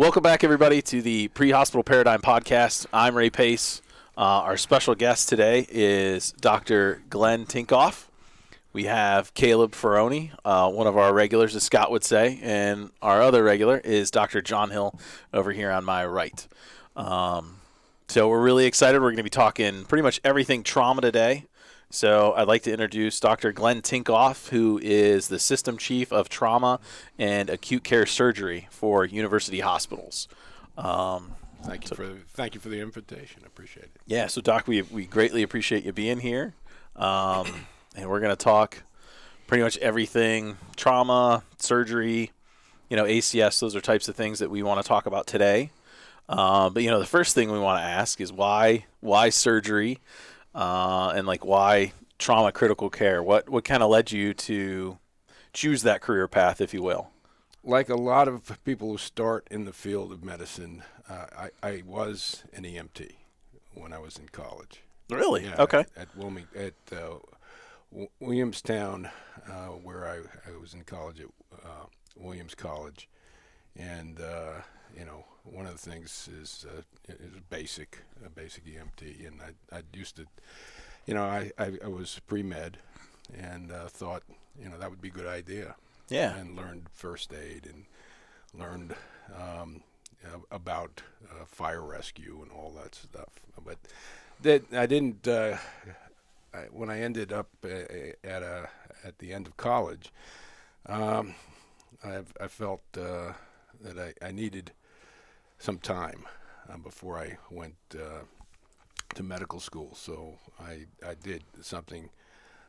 Welcome back, everybody, to the Prehospital Paradigm Podcast. I'm Ray Pace. Our special guest today is Dr. Glen Tinkoff. We have Caleb Ferroni, one of our regulars, as Scott would say, and our other regular is Dr. John Hill over here on my right. So we're really excited. We're going to be talking pretty much everything trauma today. So I'd like to introduce Dr. Glen Tinkoff, who is the System Chief of Trauma and Acute Care Surgery for University Hospitals. Thank you for the invitation. I appreciate it. Yeah, so Doc, we greatly appreciate you being here. And we're going to talk pretty much everything trauma, surgery, ACS. Those are types of things that we want to talk about today. But the first thing we want to ask is why surgery? And why trauma critical care? What kind of led you to choose that career path, if you will? Like a lot of people who start in the field of medicine, I was an EMT when I was in college. Really? Yeah, Okay. At Williamstown, where I was in college at Williams College, and one of the things is basic EMT, and I used to, I was pre-med, and thought that would be a good idea. Yeah. And learned first aid and learned about fire rescue and all that stuff. But that I didn't. When I ended up at the end of college, I felt that I needed some time before I went to medical school. So I did something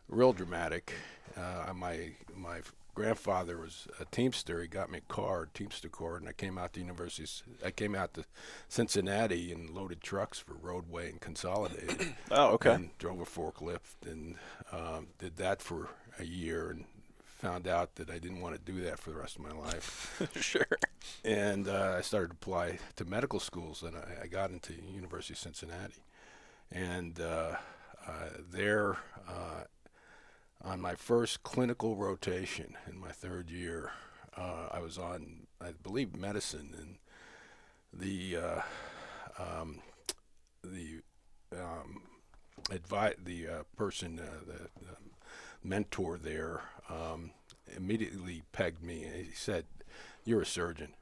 real dramatic. My grandfather was a Teamster. He got me a Teamster card, and I came out to Cincinnati and loaded trucks for Roadway and Consolidated. Oh, okay. And drove a forklift and did that for a year and found out that I didn't want to do that for the rest of my life. Sure. And I started to apply to medical schools, and I got into University of Cincinnati. And there, on my first clinical rotation in my third year, I was on, I believe, medicine, and the mentor there immediately pegged me, and he said, "You're a surgeon."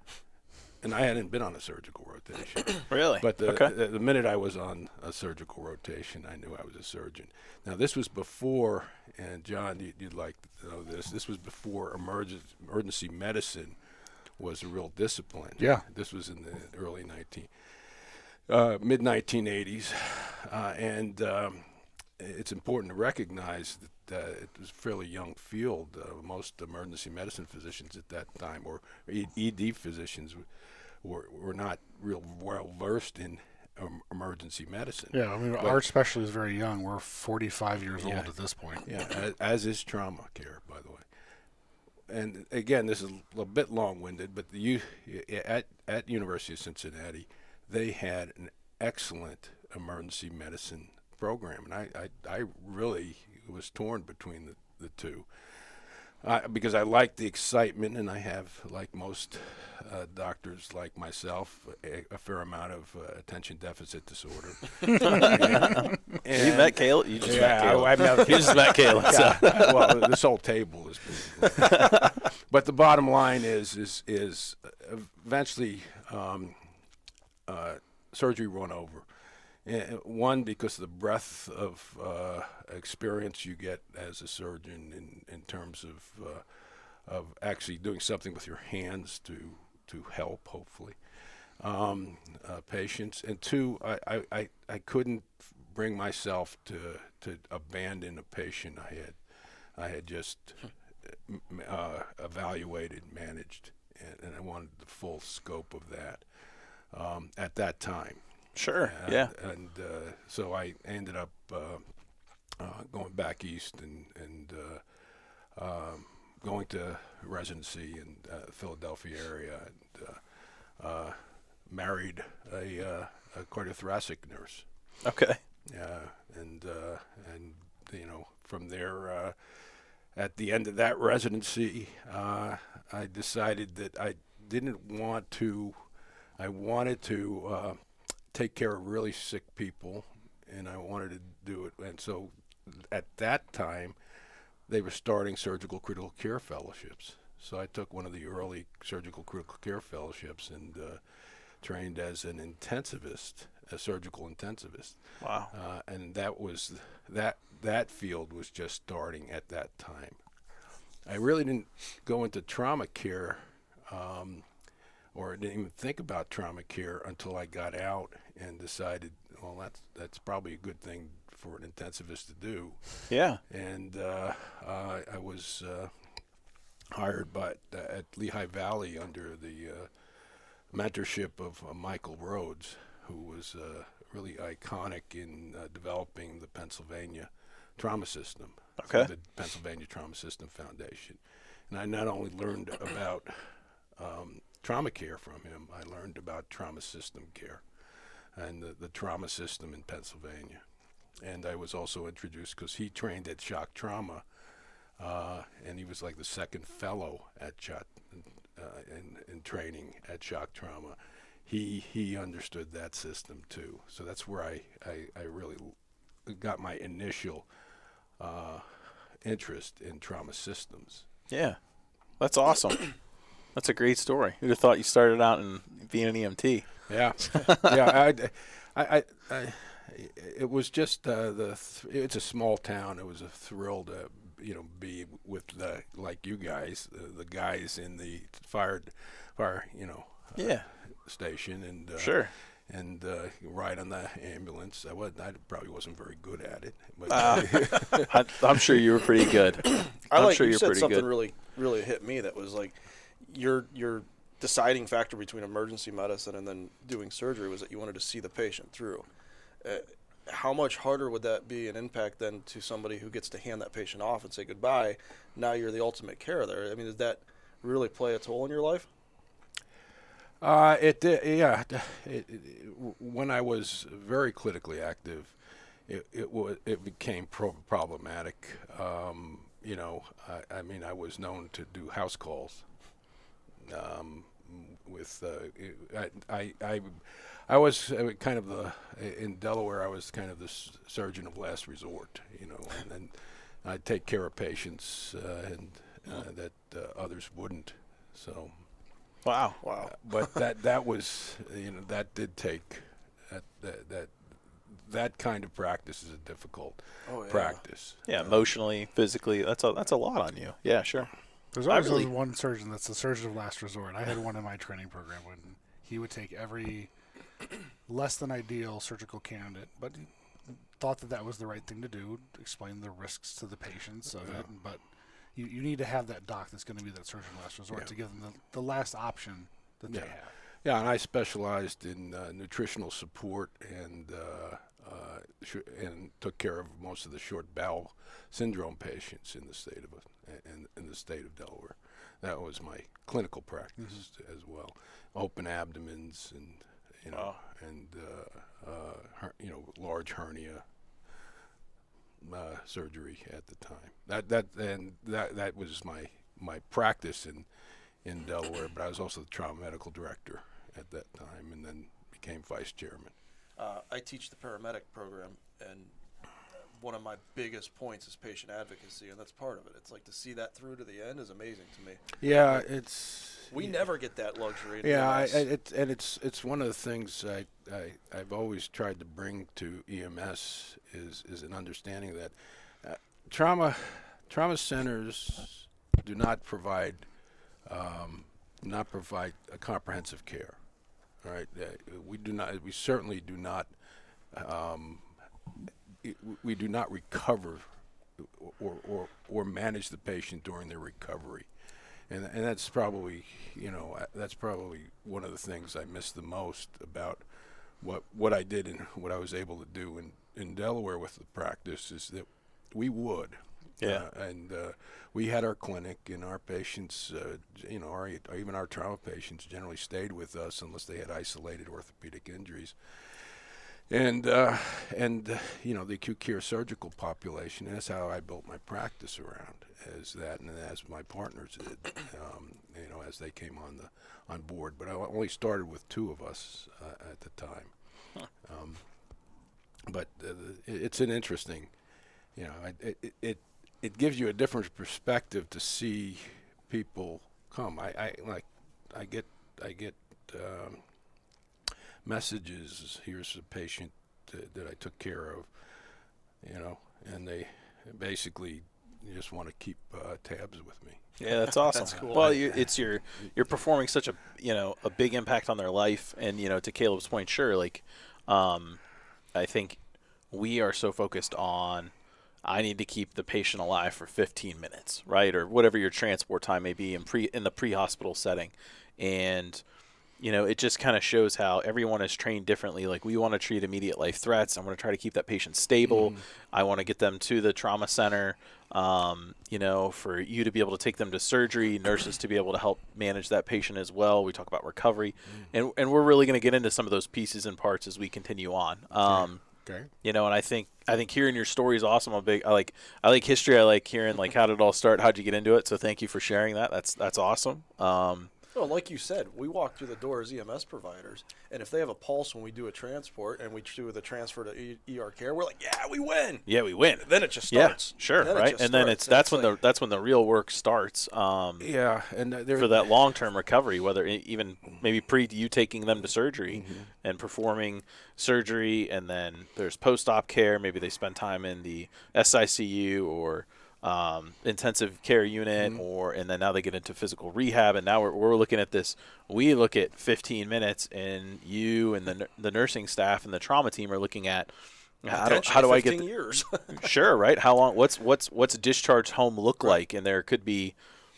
And I hadn't been on a surgical rotation. Really? But Okay. the minute I was on a surgical rotation, I knew I was a surgeon. Now, this was before, and John, you'd like to know this was before emergency medicine was a real discipline. Yeah. This was in the early mid-1980s. And it's important to recognize that it was a fairly young field. Most emergency medicine physicians at that time, or ED physicians, were not real well versed in emergency medicine. Yeah, I mean, our specialty is very young. We're 45 years old at this point. Yeah, as is trauma care, by the way. And again, this is a bit long-winded, but at University of Cincinnati, they had an excellent emergency medicine program, and I really was torn between the two. Because I like the excitement, and I have, like most doctors like myself, a fair amount of attention deficit disorder. and You met Caleb? You just met Caleb. I've never. You just met Caleb. So. Well, this whole table is. But the bottom line is eventually surgery run over. One, because of the breadth of experience you get as a surgeon in terms of actually doing something with your hands to help, hopefully, patients. And two, I couldn't bring myself to abandon a patient I had just evaluated, managed, and I wanted the full scope of that at that time. Sure. Yeah. And so I ended up going back east and going to residency in the Philadelphia area, and married a cardiothoracic nurse. Okay. And from there, at the end of that residency, I decided that I didn't want to I wanted to take care of really sick people, and I wanted to do it. And so at that time, they were starting surgical critical care fellowships. So I took one of the early surgical critical care fellowships and trained as an intensivist, a surgical intensivist. Wow. And that field was just starting at that time. I really didn't go into trauma care, or didn't even think about trauma care until I got out and decided, well, that's probably a good thing for an intensivist to do. Yeah. And I was hired at Lehigh Valley under the mentorship of Michael Rhodes, who was really iconic in developing the Pennsylvania trauma system. Okay. The Pennsylvania Trauma System Foundation. And I not only learned about trauma care from him, I learned about trauma system care and the trauma system in Pennsylvania. And I was also introduced because he trained at shock trauma, and he was like the second fellow at shock in training at shock trauma. He understood that system too. So that's where I really got my initial interest in trauma systems. Yeah. That's awesome. That's a great story. Who'd have thought you started out in being an EMT? Yeah, yeah. I it was just it's a small town. It was a thrill to be with like you guys, the guys in the fire station, and Sure. and ride on the ambulance. I probably wasn't very good at it, but I'm sure you were pretty good. I'm sure you you're said pretty something good. really hit me. That was like your deciding factor between emergency medicine and then doing surgery was that you wanted to see the patient through. How much harder would that be an impact than to somebody who gets to hand that patient off and say goodbye? Now you're the ultimate care there. I mean, does that really play a toll in your life? It did, yeah. When I was very clinically active, it became problematic. I mean, I was known to do house calls. I was kind of in Delaware. I was kind of the surgeon of last resort, and I'd take care of patients that others wouldn't. So. Wow. But that was, that did take that kind of practice is a difficult practice. Yeah, emotionally, physically, that's a lot on you. Yeah, sure. There's always one surgeon that's the surgeon of last resort. I had one in my training program when he would take every less than ideal surgical candidate, but he thought that was the right thing to do, explain the risks to the patients of it. But you need to have that doc that's going to be that surgeon of last resort to give them the last option that they have. Yeah, and I specialized in nutritional support and took care of most of the short bowel syndrome patients in the state of Delaware. That was my clinical practice as well. Open abdomens and large hernia surgery at the time. That was my practice in Delaware, but I was also the trauma medical director at that time, and then became vice chairman. I teach the paramedic program, and one of my biggest points is patient advocacy, and that's part of it. It's like to see that through to the end is amazing to me. Yeah, we never get that luxury. It's one of the things I've always tried to bring to EMS is an understanding that trauma centers do not provide a comprehensive care. All right, we do not. We certainly do not. We do not recover or manage the patient during their recovery, and that's probably one of the things I miss the most about what I did and what I was able to do in Delaware with the practice is that we would. We had our clinic, and our patients, even our trauma patients generally stayed with us unless they had isolated orthopedic injuries. you know, the acute care surgical population. And that's how I built my practice around, as that, and as my partners did. You know, as they came on board. But I only started with 2 of us at the time. Huh. But it's an interesting, you know, it gives you a different perspective to see people come. I get messages. Here's a patient that I took care of, you know, and they basically just want to keep tabs with me. Yeah, that's awesome. That's cool. Well, you're performing such a a big impact on their life, and to Caleb's point, sure, like I think we are so focused on I need to keep the patient alive for 15 minutes, right, or whatever your transport time may be in the pre-hospital setting, and it just kind of shows how everyone is trained differently. Like, we want to treat immediate life threats. I want to try to keep that patient stable. Mm-hmm. I want to get them to the trauma center, for you to be able to take them to surgery, nurses to be able to help manage that patient as well. We talk about recovery. Mm-hmm. And we're really going to get into some of those pieces and parts as we continue on. Okay. And I think hearing your story is awesome. I like history. I like hearing how did it all start? How'd you get into it? So thank you for sharing that. That's awesome. Well, like you said, we walk through the door as EMS providers, and if they have a pulse when we do a transport and we do the transfer to ER care, we're like, yeah, we win. Yeah, we win. Then it just starts. Yeah, sure, right? And then that's when the real work starts. Yeah, and for that long-term recovery, whether even maybe pre you taking them to surgery mm-hmm. and performing surgery, and then there's post-op care. Maybe they spend time in the SICU or intensive care unit, mm-hmm. and then now they get into physical rehab, and now we're looking at this. We look at 15 minutes, and you and the nursing staff and the trauma team are looking at how do I get years? Sure, right? How long? What's discharge home look like? And there could be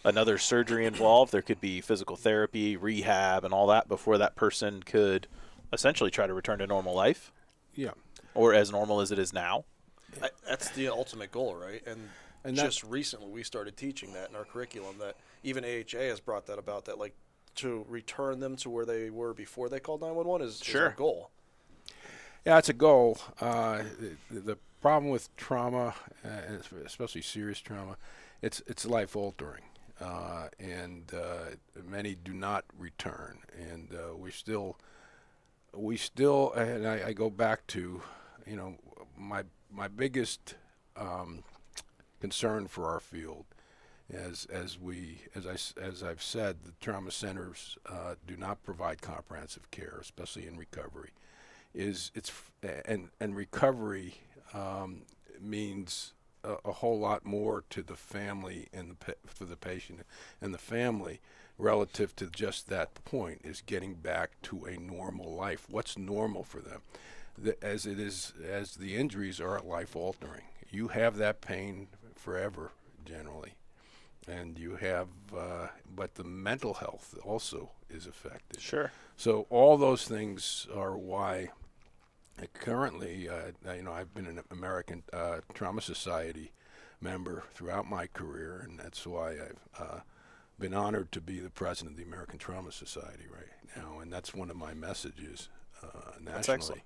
another surgery involved. There could be physical therapy, rehab, and all that before that person could essentially try to return to normal life. Yeah, or as normal as it is now. That's the ultimate goal, right? And just recently we started teaching that in our curriculum, that even AHA has brought that about, that like to return them to where they were before they called 911 is our goal. Yeah, it's a goal. The problem with trauma, especially serious trauma, it's life altering, and many do not return. And we still, and I go back to, my biggest concern for our field, as I've said, the trauma centers do not provide comprehensive care, especially in recovery. And recovery means a whole lot more to the family and for the patient and the family relative to just that point, is getting back to a normal life. What's normal for them? As the injuries are life altering. You have that pain forever, generally, and you have, but the mental health also is affected. Sure. So all those things are why currently, I've been an American Trauma Society member throughout my career, and that's why I've been honored to be the president of the American Trauma Society right now, and that's one of my messages nationally. That's excellent.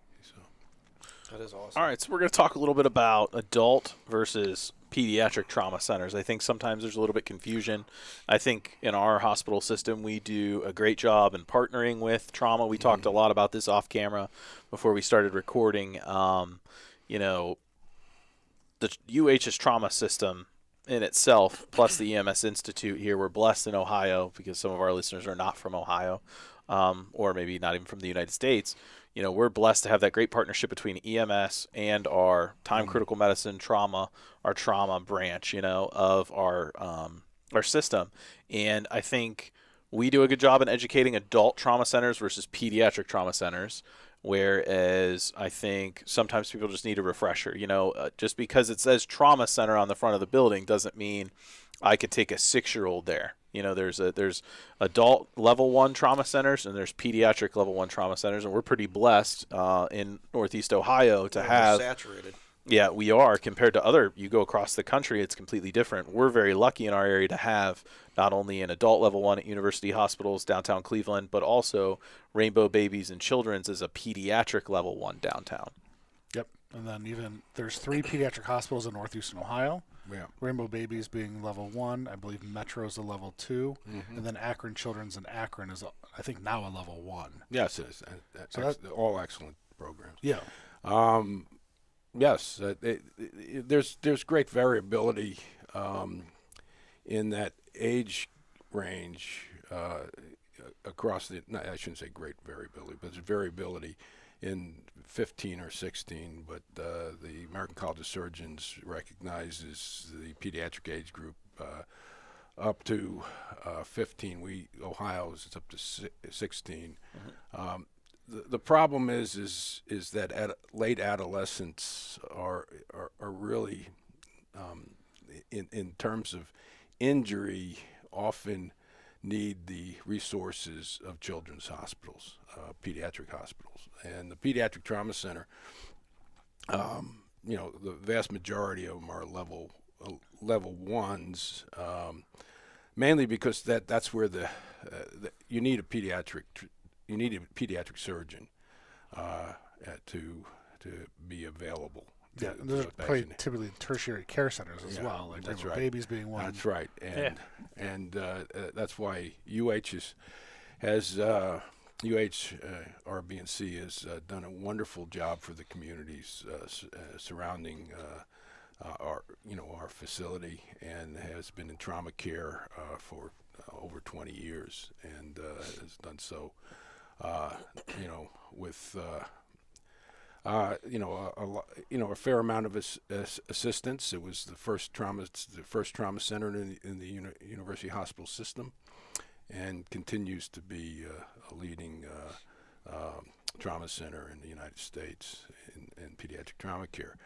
That is awesome. All right, so we're going to talk a little bit about adult versus pediatric trauma centers. I think sometimes there's a little bit confusion. I think in our hospital system, we do a great job in partnering with trauma. We talked a lot about this off camera before we started recording. The UH's trauma system in itself, plus the EMS Institute here, we're blessed in Ohio because some of our listeners are not from Ohio, or maybe not even from the United States. We're blessed to have that great partnership between EMS and our time critical medicine trauma, our trauma branch, of our system. And I think we do a good job in educating adult trauma centers versus pediatric trauma centers, whereas I think sometimes people just need a refresher. Just because it says trauma center on the front of the building doesn't mean I could take a 6-year-old there. There's adult level 1 trauma centers and there's pediatric level 1 trauma centers, and we're pretty blessed in Northeast Ohio to have. Saturated. Yeah, we are, compared to other. You go across the country, it's completely different. We're very lucky in our area to have not only an adult level 1 at University Hospitals downtown Cleveland, but also Rainbow Babies and Children's as a pediatric level 1 downtown. And then even there's 3 pediatric hospitals in northeastern Ohio. Yeah. Rainbow Babies being level 1. I believe Metro's a level 2. And then Akron Children's in Akron is, I think, now a level 1. Yes, it is. So all excellent programs. Yeah. Yes, there's great variability in that age range across the. No, I shouldn't say great variability, but there's variability in 15 or 16. But the American College of Surgeons recognizes the pediatric age group up to 15. Ohio is up to 16. The problem is that late adolescents are really in terms of injury often need the resources of children's hospitals, pediatric hospitals, and the pediatric trauma center. The vast majority of them are level 1s, mainly because that's where you need a pediatric surgeon to be available. Yeah, and those are probably typically tertiary care centers as well, like that's Rainbow right. Babies being one. That's right, and that's why RBNC has done a wonderful job for the communities surrounding our facility, and has been in trauma care for over 20 years, and has done so with a fair amount of assistance. It was the first trauma center in the university hospital system, and continues to be a leading trauma center in the United States in pediatric trauma care.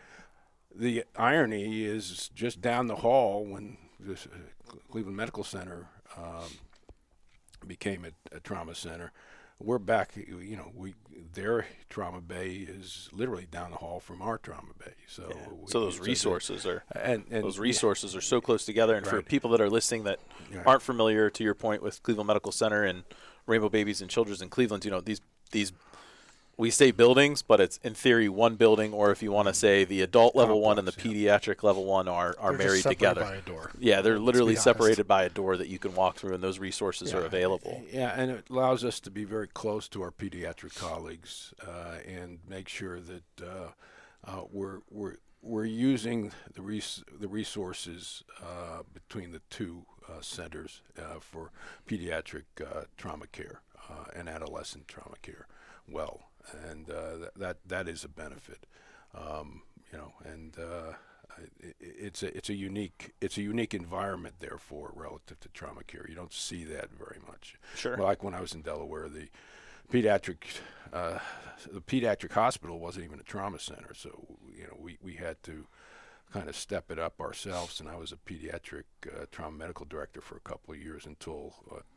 The irony is just down the hall when the Cleveland Medical Center became a trauma center. We're back, their trauma bay is literally down the hall from our trauma bay. So, so those resources are so close together. And for people that are listening that aren't familiar, to your point, with Cleveland Medical Center and Rainbow Babies and Children's in Cleveland, these we say buildings, but it's in theory one building, or if you want to say the adult level 1 and the pediatric level 1 are married together. By a door. Yeah, they're literally separated by a door that you can walk through, and those resources are available. Yeah, and it allows us to be very close to our pediatric colleagues and make sure that we're using the resources between the two centers for pediatric trauma care and adolescent trauma care well. And that is a benefit, and it's a unique environment, therefore, relative to trauma care. You don't see that very much. Sure. Like when I was in Delaware, the pediatric hospital wasn't even a trauma center, so we had to kind of step it up ourselves. And I was a pediatric trauma medical director for a couple of years until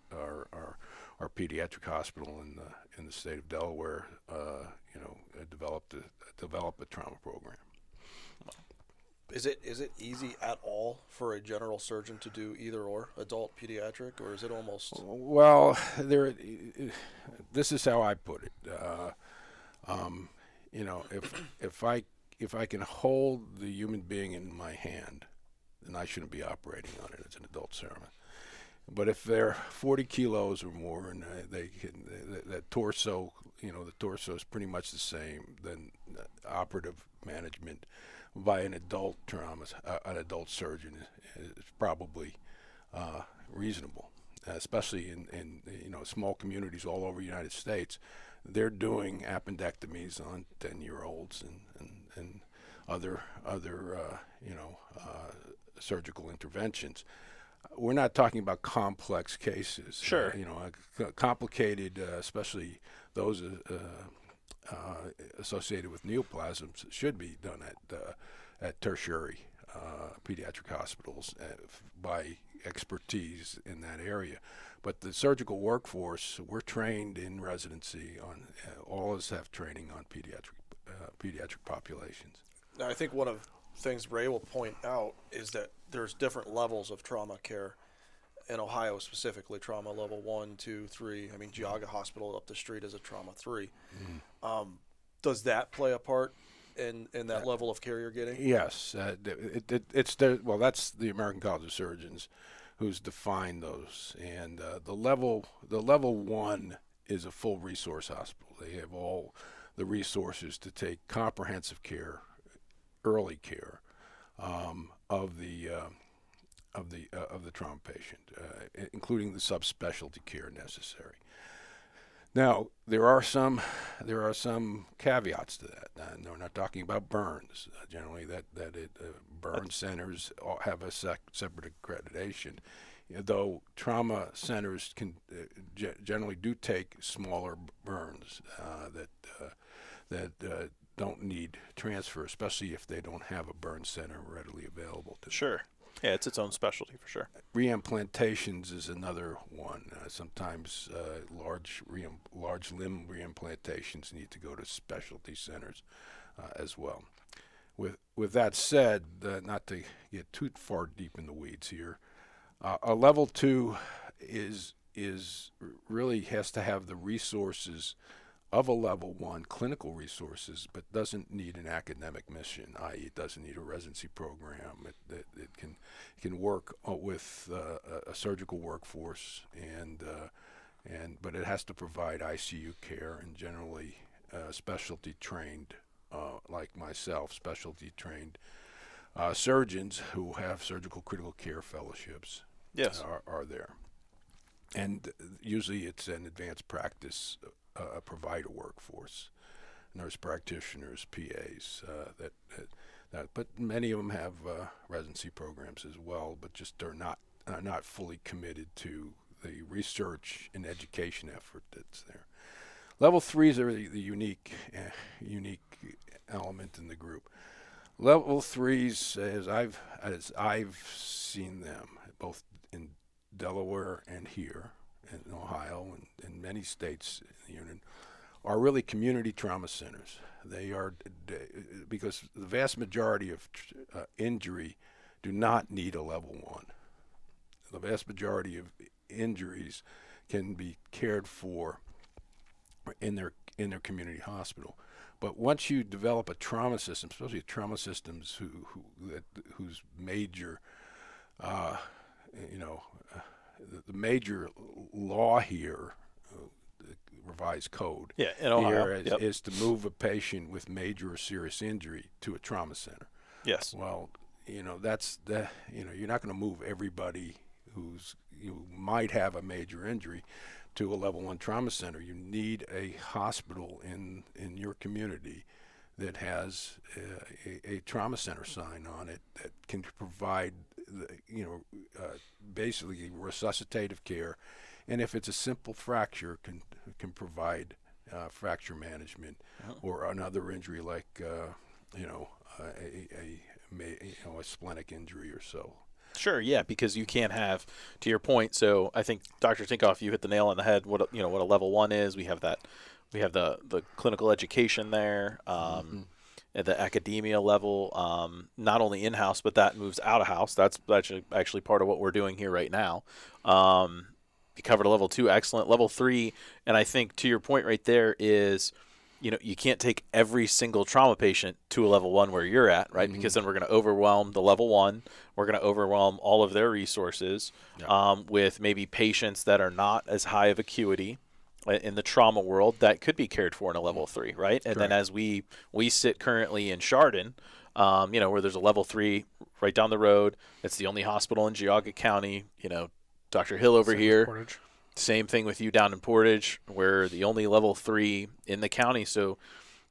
our pediatric hospital in the state of Delaware, developed a trauma program. Is it easy at all for a general surgeon to do either or, adult, pediatric, or is it almost? Well, this is how I put it. If I can hold the human being in my hand, then I shouldn't be operating on it as an adult surgeon. But if they're 40 kilos or more, and that torso, the torso is pretty much the same, then operative management by an adult surgeon is probably reasonable, especially in small communities all over the United States. They're doing appendectomies on 10-year-olds and other surgical interventions. We're not talking about complex cases. Sure. Complicated, especially those associated with neoplasms, should be done at tertiary pediatric hospitals by expertise in that area. But the surgical workforce, we're trained in residency on. All of us have training on pediatric populations. Now, I think one of the things Ray will point out is that there's different levels of trauma care in Ohio, specifically trauma level 1, 2, 3. I mean, Geauga Hospital up the street is a trauma 3. Does that play a part in that level of care you're getting? Yes, that's the American College of Surgeons who's defined those, and the level 1 is a full resource hospital. They have all the resources to take comprehensive care, early care of the trauma patient, including the subspecialty care necessary. Now, there are some caveats to that. We're not talking about burns. Generally, burn centers have a separate accreditation, though trauma centers can generally do take smaller burns that don't need transfer, especially if they don't have a burn center readily available to them. Sure. Yeah, it's its own specialty for sure. Reimplantations is another one. Sometimes large limb reimplantations need to go to specialty centers as well. With that said, not to get too far deep in the weeds here, a level 2 is really has to have the resources of a level 1, clinical resources, but doesn't need an academic mission, i.e. it doesn't need a residency program. It can work with a surgical workforce, but it has to provide ICU care, and generally specialty trained, like myself, specialty trained surgeons who have surgical critical care fellowships are there. And usually it's an advanced practice provider workforce, nurse practitioners, PAs, but many of them have residency programs as well, but just are not fully committed to the research and education effort that's there. Level 3s are the unique element in the group. Level 3s, as I've seen them, both in Delaware and here in Ohio and in many states in the union, are really community trauma centers. They are, because the vast majority of injury do not need a level 1. The vast majority of injuries can be cared for in their community hospital. But once you develop a trauma system, especially trauma systems whose major, the major law here, revised code, in Ohio, here is to move a patient with major or serious injury to a trauma center. Yes. Well, you're not going to move everybody who might have a major injury to a level 1 trauma center. You need a hospital in your community that has a trauma center sign on it that can provide basically resuscitative care, and if it's a simple fracture, can provide fracture management, or another injury like a splenic injury or so. Sure, yeah, because you can't have, to your point. So I think Dr. Tinkoff, you hit the nail on the head. What a level 1 is. We have the clinical education there. At the academia level, not only in-house, but that moves out of house. That's actually part of what we're doing here right now. You covered a level 2, excellent. Level 3, and I think to your point right there is, you can't take every single trauma patient to a level 1 where you're at, right? Because then we're going to overwhelm the level 1. We're going to overwhelm all of their resources with maybe patients that are not as high of acuity in the trauma world that could be cared for in a level 3, right? And then as we sit currently in Chardon, where there's a level 3 right down the road. It's the only hospital in Geauga County. Dr. Hill over here. Portage. Same thing with you down in Portage. We're the only level 3 in the county. So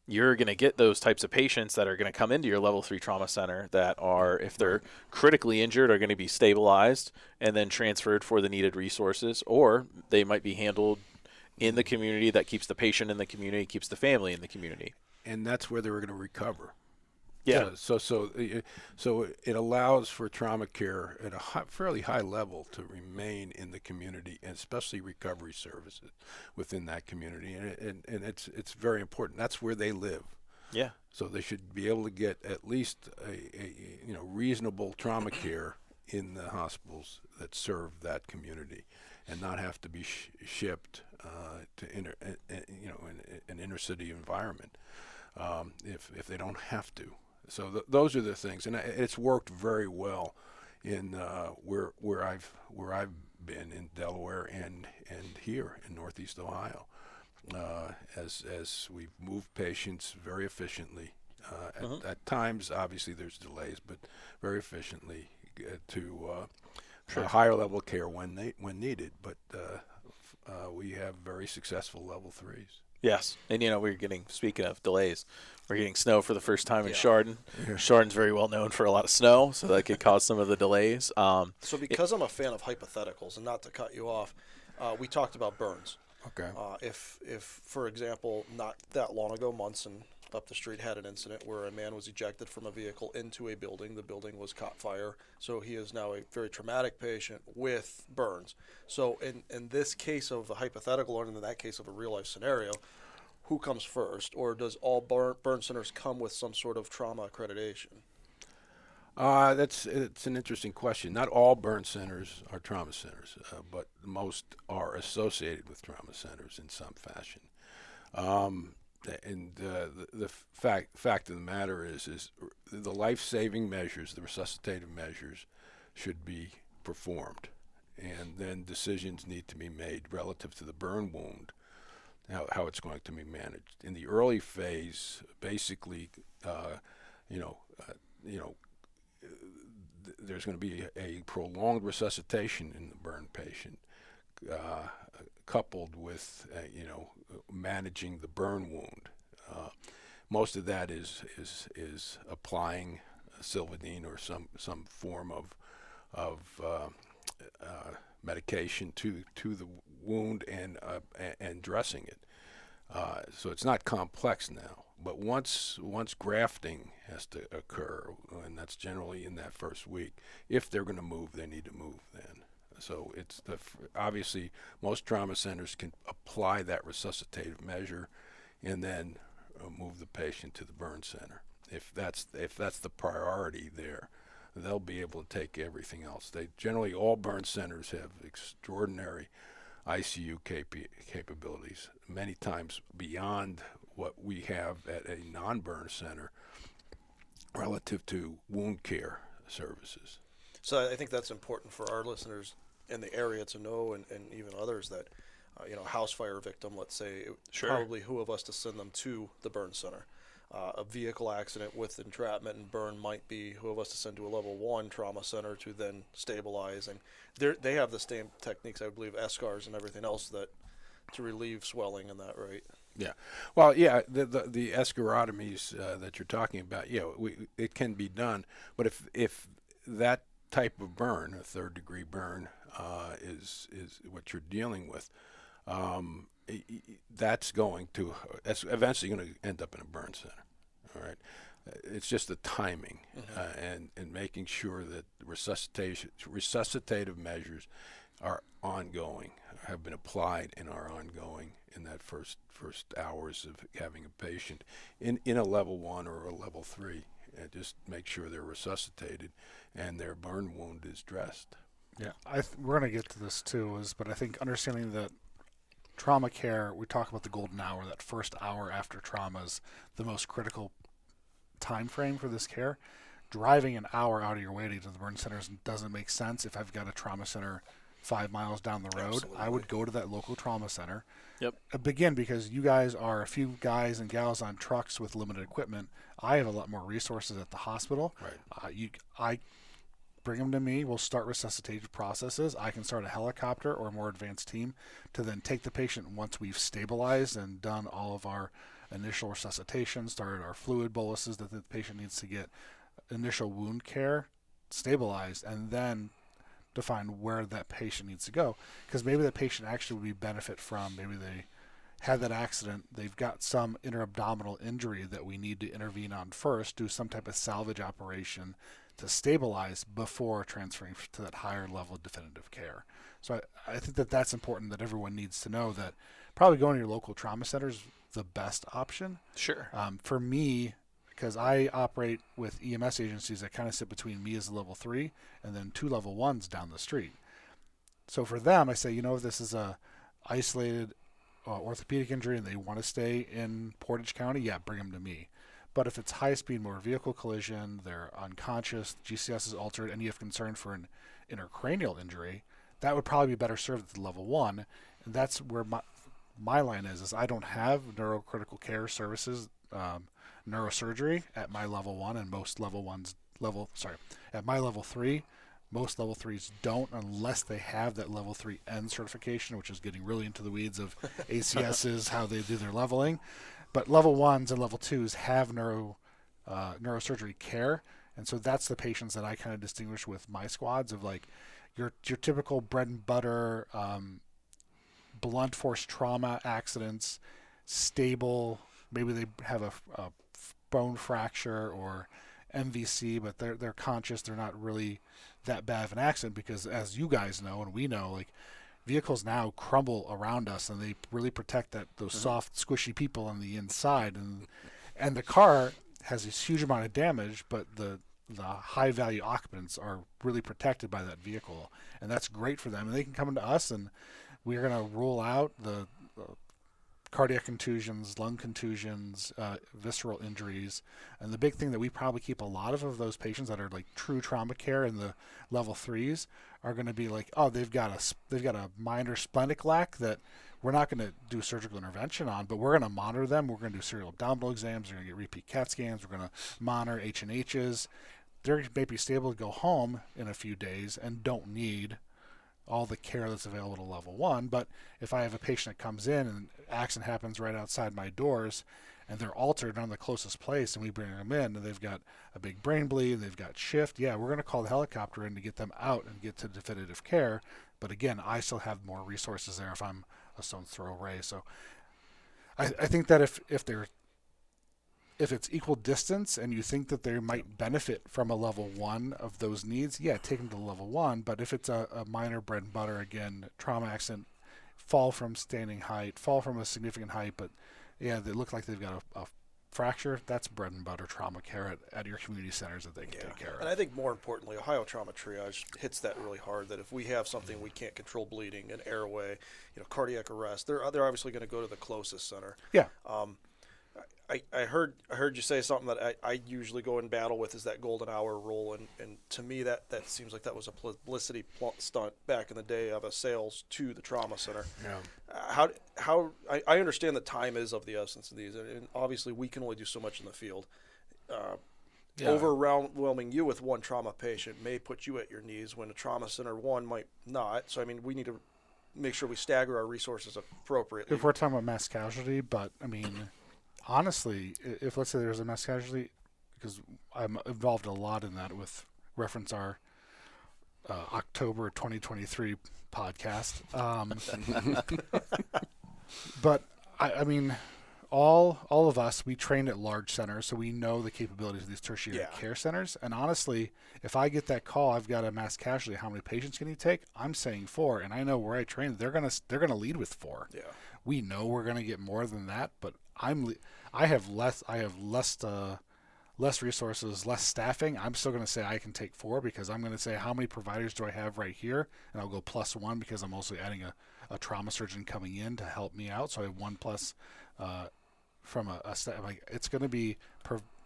you're going to get those types of patients that are going to come into your level 3 trauma center that are, if they're critically injured, are going to be stabilized and then transferred for the needed resources, or they might be handled in the community that keeps the patient in the community, keeps the family in the community. And that's where they were going to recover. Yeah. So it allows for trauma care at a fairly high level to remain in the community, and especially recovery services within that community. And it's very important. That's where they live. Yeah. So they should be able to get at least a reasonable trauma care in the hospitals that serve that community, and not have to be shipped to an inner city environment. if they don't have to. So those are the things, and it's worked very well in where I've been in Delaware and here in Northeast Ohio, as we've moved patients very efficiently. At times, obviously, there's delays, but very efficiently to a higher level care when needed. But we have very successful level 3s. Yes, and speaking of delays, we're getting snow for the first time in Yeah. Chardon. Yeah. Chardon's very well known for a lot of snow, so that could cause some of the delays. So because I'm a fan of hypotheticals, and not to cut you off, we talked about burns. Okay. If for example, not that long ago, months and up the street, had an incident where a man was ejected from a vehicle into a building. The building was caught fire, so he is now a very traumatic patient with burns. So in this case of a hypothetical, or in that case of a real life scenario, who comes first, or does all burn centers come with some sort of trauma accreditation? It's an interesting question. Not all burn centers are trauma centers, but most are associated with trauma centers in some fashion. And the fact of the matter is the life-saving measures, the resuscitative measures, should be performed, and then decisions need to be made relative to the burn wound, how it's going to be managed. In the early phase, basically, there's going to be a prolonged resuscitation in the burn patient, coupled with managing the burn wound. Most of that is applying Silvadene or some form of medication to the wound and dressing it. So it's not complex now. But once grafting has to occur, and that's generally in that first week, if they're going to move, they need to move then. So it's obviously most trauma centers can apply that resuscitative measure, and then move the patient to the burn center. If that's the priority there, they'll be able to take everything else. Generally all burn centers have extraordinary ICU capabilities, many times beyond what we have at a non-burn center relative to wound care services. So I think that's important for our listeners in the area to know, and even others, that house fire victim, let's say, probably who of us to send them to the burn center. A vehicle accident with entrapment and burn might be who of us to send to a level 1 trauma center to then stabilize. And they have the same techniques, I believe, eschars and everything else to relieve swelling and that, right? Yeah, well, yeah, the escharotomies that you're talking about, it can be done, but if that type of burn, a 3rd-degree burn, is what you're dealing with, that's eventually going to end up in a burn center. All right, it's just the timing and making sure that resuscitative measures are ongoing, have been applied and are ongoing in that first hours of having a patient in a level 1 or a level 3, and just make sure they're resuscitated and their burn wound is dressed. Yeah, we're going to get to this too, but I think understanding that trauma care, we talk about the golden hour, that first hour after trauma is the most critical time frame for this care. Driving an hour out of your way to the burn centers doesn't make sense. If I've got a trauma center 5 miles down the road, Absolutely. I would go to that local trauma center. Yep. Begin, because you guys are a few guys and gals on trucks with limited equipment. I have a lot more resources at the hospital. Right. I bring them to me. We'll start resuscitation processes. I can start a helicopter or a more advanced team to then take the patient once we've stabilized and done all of our initial resuscitation, started our fluid boluses that the patient needs to get, initial wound care, stabilized, and then define where that patient needs to go. Because maybe that patient actually would benefit from, maybe they had that accident, they've got some interabdominal injury that we need to intervene on first, do some type of salvage operation to stabilize before transferring to that higher level of definitive care. So I think that that's important, that everyone needs to know that probably going to your local trauma center is the best option. Sure. For me, because I operate with EMS agencies that kind of sit between me as a level 3 and then 2 level 1s down the street. So for them, I say, if this is a isolated orthopedic injury and they want to stay in Portage County, yeah, bring them to me. But if it's high-speed motor vehicle collision, they're unconscious, GCS is altered, and you have concern for an intracranial injury, that would probably be better served at the level 1. And that's where my line is I don't have neurocritical care services, neurosurgery at my level 1, and most at my level 3. Most level 3s don't unless they have that level 3N certification, which is getting really into the weeds of ACSs, how they do their leveling. But level 1s and level 2s have neurosurgery care, and so that's the patients that I kind of distinguish with my squads of like your typical bread and butter blunt force trauma accidents, stable, maybe they have a bone fracture or MVC, but they're conscious, they're not really that bad of an accident, because as you guys know and we know, like vehicles now crumble around us and they really protect those soft, squishy people on the inside, and the car has this huge amount of damage, but the high value occupants are really protected by that vehicle, and that's great for them, and they can come into us and we're going to rule out the cardiac contusions, lung contusions, visceral injuries. And the big thing that we probably keep a lot of those patients that are like true trauma care in the level 3s are going to be like, oh, they've got a minor splenic lac that we're not going to do surgical intervention on, but we're going to monitor them. We're going to do serial abdominal exams. We're going to get repeat CAT scans. We're going to monitor H&Hs. They're maybe stable to go home in a few days and don't need all the care that's available to level 1. But if I have a patient that comes in and an accident happens right outside my doors and they're altered on the closest place and we bring them in and they've got a big brain bleed, they've got shift, yeah, we're going to call the helicopter in to get them out and get to definitive care. But again, I still have more resources there if I'm a stone's throw away. So I think that if it's equal distance and you think that they might benefit from a level 1 of those needs, yeah, take them to level 1. But if it's a minor bread and butter, again, trauma accident, fall from standing height, fall from a significant height, but yeah, they look like they've got a fracture, that's bread and butter trauma care at your community centers that they can take care of. And I think more importantly, Ohio Trauma Triage hits that really hard, that if we have something we can't control, bleeding, an airway, cardiac arrest, they're obviously going to go to the closest center. Yeah. I heard you say something that I usually go in battle with, is that golden hour rule, and to me that seems like that was a publicity stunt back in the day of a sales to the trauma center. Yeah. How I understand that time is of the essence of these, and obviously we can only do so much in the field. Overwhelming you with one trauma patient may put you at your knees when a trauma center one might not. So I mean, we need to make sure we stagger our resources appropriately. If we're talking about mass casualty, but I mean, honestly, if let's say there's a mass casualty, because I'm involved a lot in that with reference our October 2023 podcast. But I mean, all of us, we train at large centers, so we know the capabilities of these tertiary care centers. And honestly, if I get that call, I've got a mass casualty, how many patients can you take? I'm saying 4, and I know where I train, they're gonna lead with 4. Yeah. We know we're gonna get more than that, but I have less resources, less staffing. I'm still going to say I can take 4 because I'm going to say how many providers do I have right here, and I'll go +1 because I'm also adding a trauma surgeon coming in to help me out. So I have 1 plus from a staff. Like it's going to be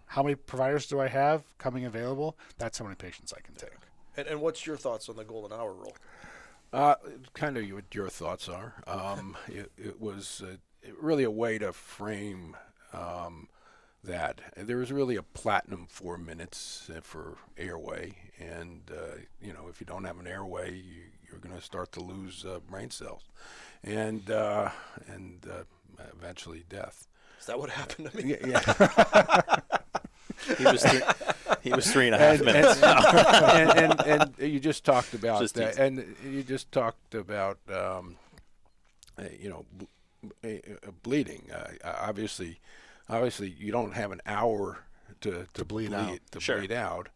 how many providers do I have coming available? That's how many patients I can take. And what's your thoughts on the golden hour rule? Kind of what your thoughts are. It was really a way to frame that. There was really a platinum 4 minutes for airway, and if you don't have an airway, you're going to start to lose brain cells, and eventually death. Is that what happened to me? Yeah. He was 3.5 minutes. And you just talked about that, and you just talked about bleeding. Obviously, you don't have an hour to bleed out.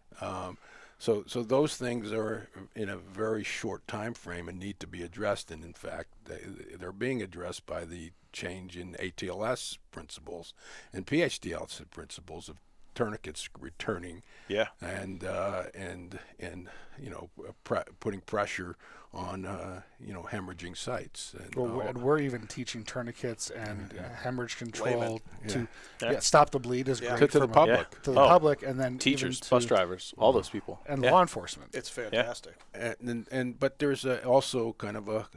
So those things are in a very short time frame and need to be addressed. And in fact, they're being addressed by the change in ATLS principles and PHDLS principles of tourniquets returning. Yeah. And putting pressure on hemorrhaging sites. And, And we're even teaching tourniquets and hemorrhage control Layman. to stop the bleed is great to the public. to the public, and then Teachers, even bus drivers, all those people, and law enforcement. It's fantastic. But there's also kind of a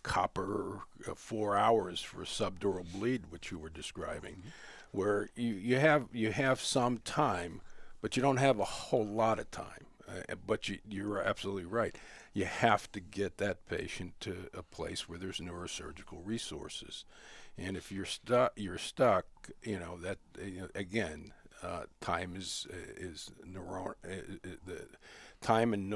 copper 4 hours for subdural bleed, which you were describing, where you have some time, but you don't have a whole lot of time. But you're absolutely right. You have to get that patient to a place where there's neurosurgical resources, and if you're stuck. Again, time is neuron. The time and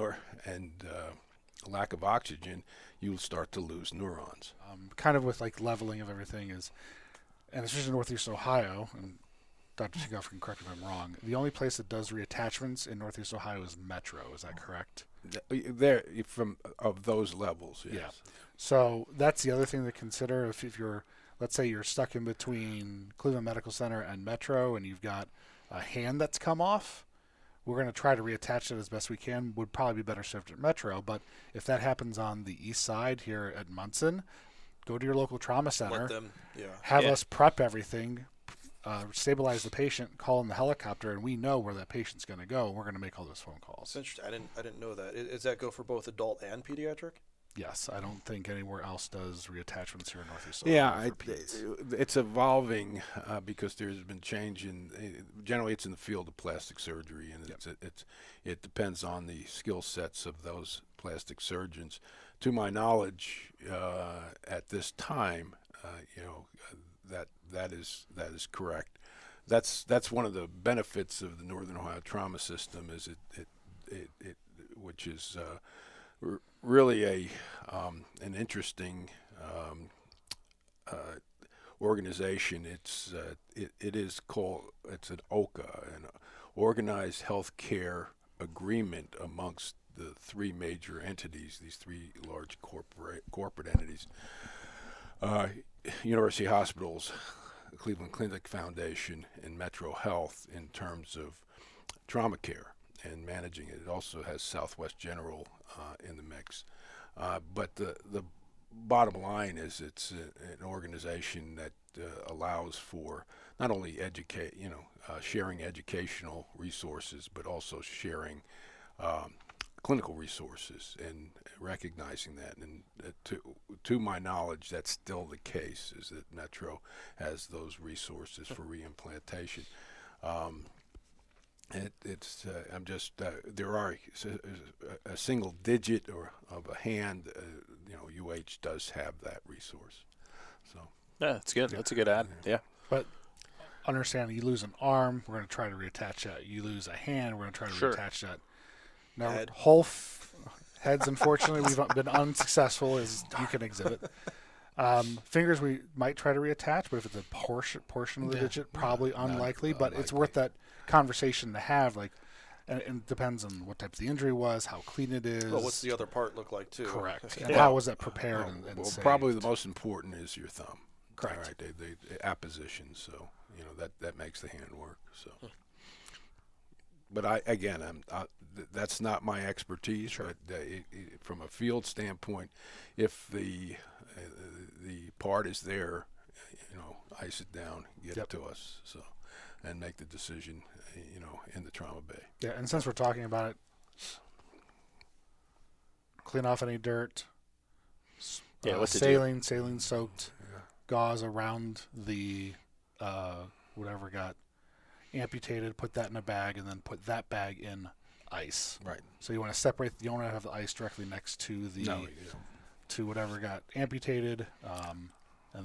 lack of oxygen, you'll start to lose neurons. Kind of with like leveling of everything is, and especially in Northeast Ohio, and Dr. Tinkoff can correct me if I'm wrong, the only place that does reattachments in Northeast Ohio is Metro. Is that correct? There, of those levels, yes. Yeah. So that's the other thing to consider. If you're, let's say you're stuck in between Cleveland Medical Center and Metro, and you've got a hand that's come off, we're going to try to reattach it as best we can. Would probably be better served at Metro. But if that happens on the east side here at Munson, go to your local trauma center. Let them, have us prep everything, stabilize the patient, call in the helicopter, and we know where that patient's going to go. We're going to make all those phone calls. It's interesting. I didn't know that. Does that go for both adult and pediatric? Yes, I don't think anywhere else does reattachments here in Northeast Ohio. Yeah, it's evolving because there's been change in. Generally, it's in the field of plastic surgery, and it depends on the skill sets of those plastic surgeons. To my knowledge, at this time, that is correct. That's one of the benefits of the Northern Ohio trauma system, is it which is really an interesting organization. It's an OCA, an Organized Healthcare Agreement amongst the three major entities, these three large corporate entities. University Hospitals, Cleveland Clinic Foundation, and Metro Health in terms of trauma care and managing it. It also has Southwest General in the mix. But the bottom line is it's an organization that allows for not only sharing educational resources, but also sharing clinical resources and recognizing that. And to my knowledge, that's still the case, is that Metro has those resources for reimplantation. There are a single digit or of a hand, UH does have that resource. So yeah, that's good. That's a good add. Yeah. But understand, you lose an arm, we're going to try to reattach that. You lose a hand, we're going to try to reattach that. Now, heads, unfortunately, we've been unsuccessful, as you can exhibit. Fingers we might try to reattach, but if it's a portion of the digit, probably unlikely. But it's worth that conversation to have. And it depends on what type of the injury was, how clean it is. Well, what's the other part look like too? Correct. And how was that prepared and saved? Probably the most important is your thumb. Correct. All right, the apposition. So that makes the hand work. So. But that's not my expertise. Sure. But from a field standpoint, if the part is there, ice it down, get it to us, and make the decision, in the trauma bay. Yeah, and since we're talking about it, clean off any dirt. Saline soaked gauze around the whatever got amputated, put that in a bag, and then put that bag in ice. Right. So you want to separate. You don't want to have the ice directly next to to whatever got amputated, and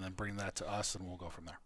then bring that to us, and we'll go from there.